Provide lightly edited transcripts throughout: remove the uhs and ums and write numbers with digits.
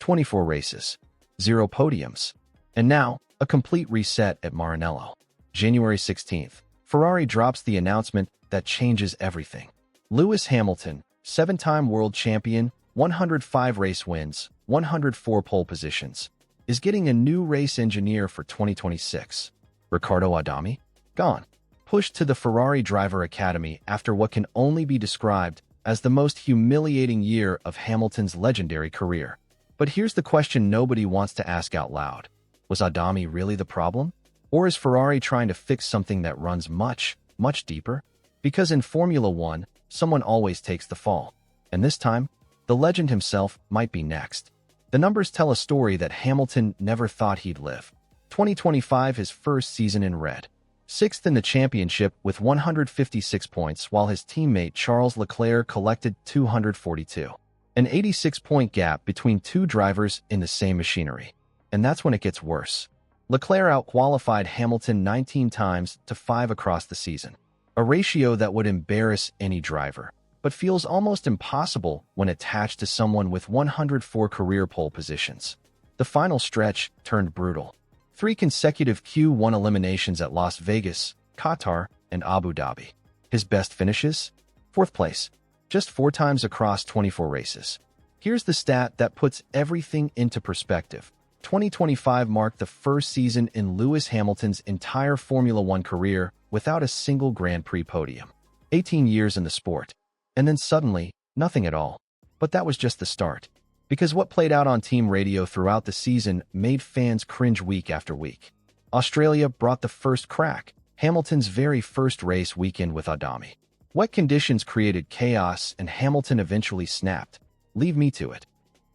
24 races, 0 podiums, and now a complete reset at Maranello. January 16th, Ferrari drops the announcement that changes everything. Lewis Hamilton, 7-time world champion, 105 race wins, 104 pole positions, is getting a new race engineer for 2026. Ricardo Adami? Gone. Pushed to the Ferrari Driver Academy after what can only be described as the most humiliating year of Hamilton's legendary career. But here's the question nobody wants to ask out loud. Was Adami really the problem? Or is Ferrari trying to fix something that runs much, much deeper? Because in Formula One, someone always takes the fall. And this time, the legend himself might be next. The numbers tell a story that Hamilton never thought he'd live. 2025, his first season in red. 6th in the championship with 156 points, while his teammate Charles Leclerc collected 242. An 86-point gap between two drivers in the same machinery. And that's when it gets worse. Leclerc outqualified Hamilton 19 times to 5 across the season. A ratio that would embarrass any driver, but feels almost impossible when attached to someone with 104 career pole positions. The final stretch turned brutal. 3 consecutive Q1 eliminations at Las Vegas, Qatar, and Abu Dhabi. His best finishes? 4th place. Just 4 times across 24 races. Here's the stat that puts everything into perspective. 2025 marked the first season in Lewis Hamilton's entire Formula One career without a single Grand Prix podium. 18 years in the sport. And then suddenly, nothing at all. But that was just the start. Because what played out on team radio throughout the season made fans cringe week after week. Australia brought the first crack, Hamilton's very first race weekend with Adami. Wet conditions created chaos and Hamilton eventually snapped. Leave me to it.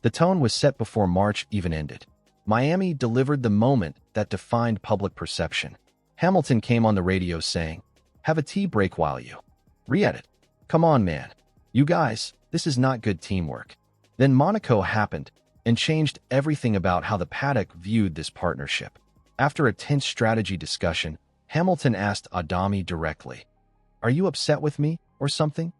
The tone was set before March even ended. Miami delivered the moment that defined public perception. Hamilton came on the radio saying, "Have a tea break while you re-edit. Come on, man. You guys, this is not good teamwork." Then Monaco happened and changed everything about how the paddock viewed this partnership. After a tense strategy discussion, Hamilton asked Adami directly, "Are you upset with me or something?"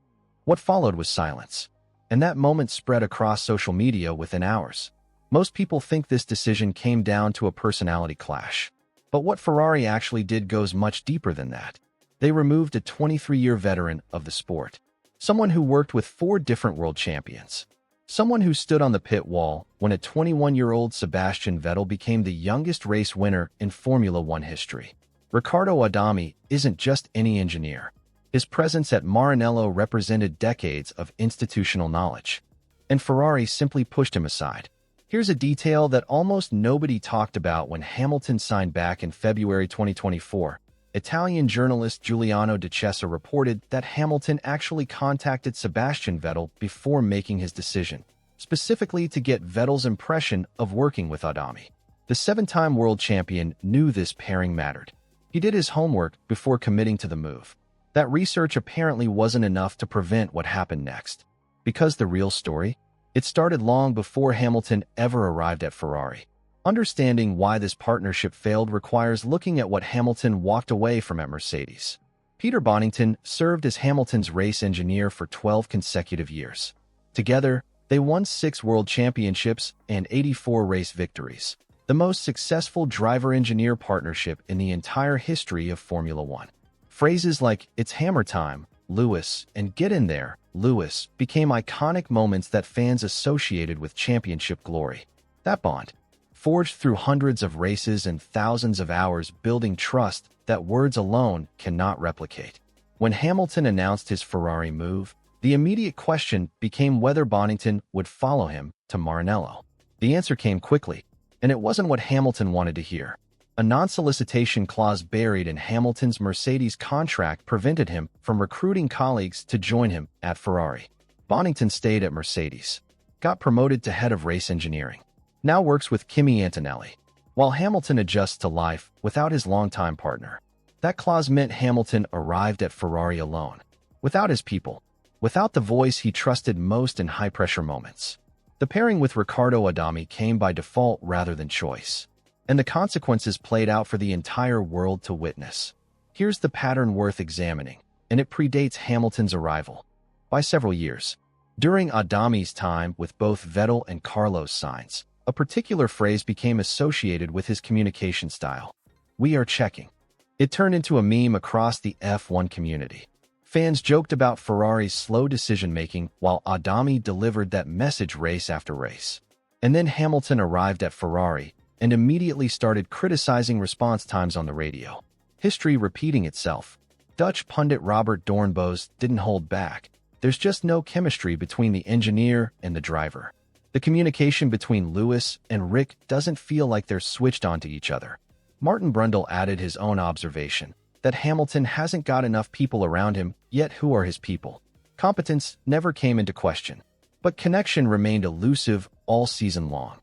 What followed was silence. And that moment spread across social media within hours. Most people think this decision came down to a personality clash. But what Ferrari actually did goes much deeper than that. They removed a 23-year veteran of the sport. Someone who worked with 4 different world champions. Someone who stood on the pit wall when a 21-year-old Sebastian Vettel became the youngest race winner in Formula One history. Ricardo Adami isn't just any engineer. His presence at Maranello represented decades of institutional knowledge. And Ferrari simply pushed him aside. Here's a detail that almost nobody talked about when Hamilton signed back in February 2024. Italian journalist Giuliano De Cesa reported that Hamilton actually contacted Sebastian Vettel before making his decision, specifically to get Vettel's impression of working with Adami. The 7-time world champion knew this pairing mattered. He did his homework before committing to the move. That research apparently wasn't enough to prevent what happened next. Because the real story? It started long before Hamilton ever arrived at Ferrari. Understanding why this partnership failed requires looking at what Hamilton walked away from at Mercedes. Peter Bonington served as Hamilton's race engineer for 12 consecutive years. Together, they won 6 world championships and 84 race victories, the most successful driver-engineer partnership in the entire history of Formula One. Phrases like, "It's hammer time," Lewis, and "Get in there, Lewis," became iconic moments that fans associated with championship glory. That bond, forged through hundreds of races and thousands of hours building trust that words alone cannot replicate. When Hamilton announced his Ferrari move, the immediate question became whether Bonington would follow him to Maranello. The answer came quickly, and it wasn't what Hamilton wanted to hear. A non-solicitation clause buried in Hamilton's Mercedes contract prevented him from recruiting colleagues to join him at Ferrari. Bonington stayed at Mercedes, got promoted to head of race engineering, now works with Kimi Antonelli, while Hamilton adjusts to life without his longtime partner. That clause meant Hamilton arrived at Ferrari alone, without his people, without the voice he trusted most in high-pressure moments. The pairing with Ricardo Adami came by default rather than choice. And the consequences played out for the entire world to witness. Here's the pattern worth examining, and it predates Hamilton's arrival by several years. During Adami's time with both Vettel and Carlos Sainz, a particular phrase became associated with his communication style. "We are checking." It turned into a meme across the F1 community. Fans joked about Ferrari's slow decision-making while Adami delivered that message race after race. And then Hamilton arrived at Ferrari and immediately started criticizing response times on the radio. History repeating itself. Dutch pundit Robert Doornbos didn't hold back. "There's just no chemistry between the engineer and the driver. The communication between Lewis and Rick doesn't feel like they're switched onto each other." Martin Brundle added his own observation, that Hamilton hasn't got enough people around him, yet who are his people? Competence never came into question, but connection remained elusive all season long.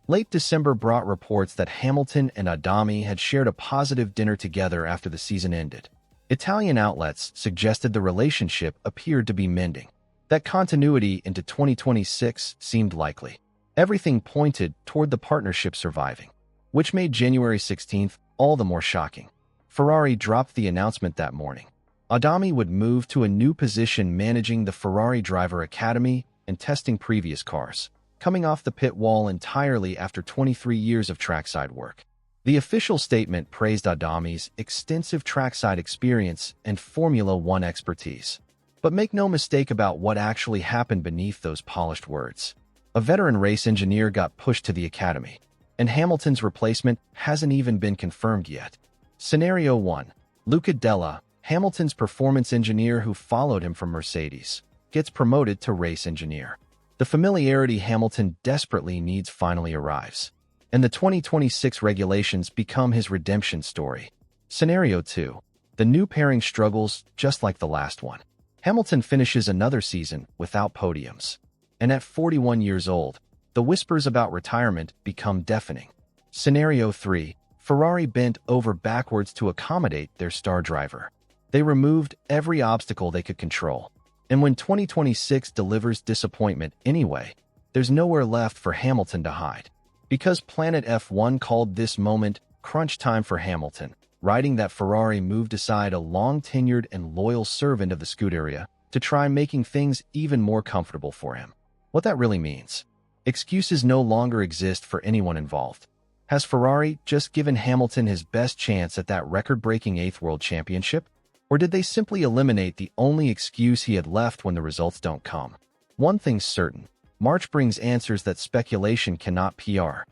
Late December brought reports that Hamilton and Adami had shared a positive dinner together after the season ended. Italian outlets suggested the relationship appeared to be mending. That continuity into 2026 seemed likely. Everything pointed toward the partnership surviving, which made January 16th all the more shocking. Ferrari dropped the announcement that morning. Adami would move to a new position managing the Ferrari Driver Academy and testing previous cars, coming off the pit wall entirely after 23 years of trackside work. The official statement praised Adami's extensive trackside experience and Formula One expertise. But make no mistake about what actually happened beneath those polished words. A veteran race engineer got pushed to the academy, and Hamilton's replacement hasn't even been confirmed yet. Scenario 1. Luca Della, Hamilton's performance engineer who followed him from Mercedes, gets promoted to race engineer. The familiarity Hamilton desperately needs finally arrives, and the 2026 regulations become his redemption story. Scenario 2. The new pairing struggles just like the last one. Hamilton finishes another season without podiums, and at 41 years old, the whispers about retirement become deafening. Scenario 3. Ferrari bent over backwards to accommodate their star driver. They removed every obstacle they could control. And when 2026 delivers disappointment anyway, there's nowhere left for Hamilton to hide. Because Planet F1 called this moment crunch time for Hamilton, writing that Ferrari moved aside a long-tenured and loyal servant of the Scuderia to try making things even more comfortable for him. What that really means. Excuses no longer exist for anyone involved. Has Ferrari just given Hamilton his best chance at that record-breaking 8th World Championship? Or did they simply eliminate the only excuse he had left when the results don't come? One thing's certain. March brings answers that speculation cannot PR.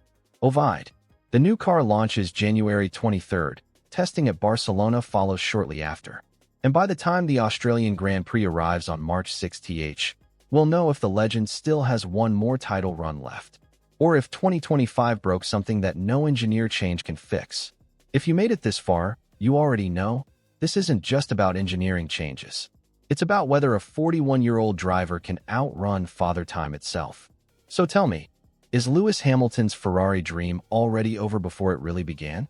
Ovid. The new car launches January 23rd. Testing at Barcelona follows shortly after. And by the time the Australian Grand Prix arrives on March 6th, we'll know if the legend still has one more title run left, or if 2025 broke something that no engineer change can fix. If you made it this far, you already know, this isn't just about engineering changes. It's about whether a 41-year-old driver can outrun Father Time itself. So tell me, is Lewis Hamilton's Ferrari dream already over before it really began?